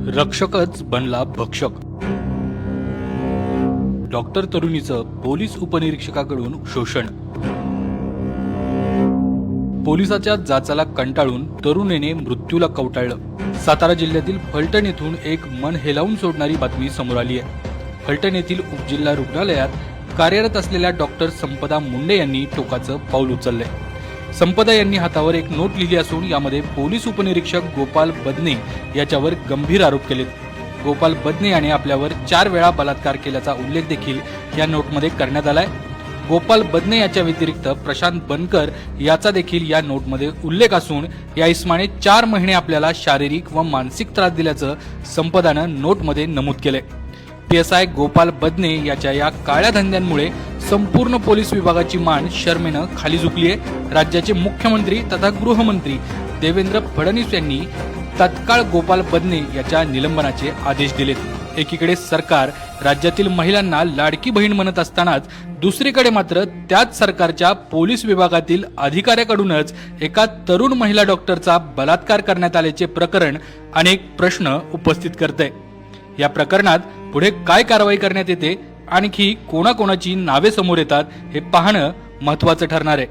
रक्षकच बनला भक्षक। Doctor तरुणीचं police उपनिरीक्षकाकडून शोषण। पोलिसाच्या जाचाला कंटाळून तरुणीने मृत्यूला कवटाळलं। सातारा जिल्ह्यातील फलटण येथून एक मन हेलावून सोडणारी बातमी समोर आली आहे। फलटण येथील उपजिल्हा रुग्णालयात कार्यरत असलेल्या डॉक्टर संपदा मुंडे यांनी टोकाचं पाऊल उचललंय। संपदा यांनी हातावर एक नोट लिहिली असून यामध्ये पोलीस उपनिरीक्षक गोपाल बदने याच्यावर गंभीर आरोप केलेत। गोपाल बदने याने आपल्यावर 4 वेळा बलात्कार केल्याचा उल्लेख देखील या नोटमध्ये करण्यात आलाय। गोपाल बदने याच्या व्यतिरिक्त प्रशांत बनकर याचा देखील या नोटमध्ये उल्लेख असून या इस्माने 4 महिने आपल्याला शारीरिक व मानसिक त्रास दिल्याचं संपदानं नोटमध्ये नमूद केलंय। PSI गोपाल बदने याच्या या काळ्या धंद्यांमुळे संपूर्ण पोलीस विभागाची मान शर्मेनं खाली झुकली आहे। राज्याचे मुख्यमंत्री तथा गृहमंत्री देवेंद्र फडणवीस यांनी तत्काळ गोपाल बदने याच्या निलंबनाचे आदेश दिलेत। एकीकडे सरकार राज्यातील महिलांना लाडकी बहीण म्हणत असतानाच दुसरीकडे मात्र त्याच सरकारच्या पोलीस विभागातील अधिकाऱ्याकडूनच एका तरुण महिला डॉक्टरचा बलात्कार करण्यात आल्याचे प्रकरण अनेक प्रश्न उपस्थित करते। या प्रकरणात पुढे काय कारवाई करण्यात येते, आणखी कोणाकोणाची नावे समोर येतात हे पाहणं महत्त्वाचं ठरणार आहे।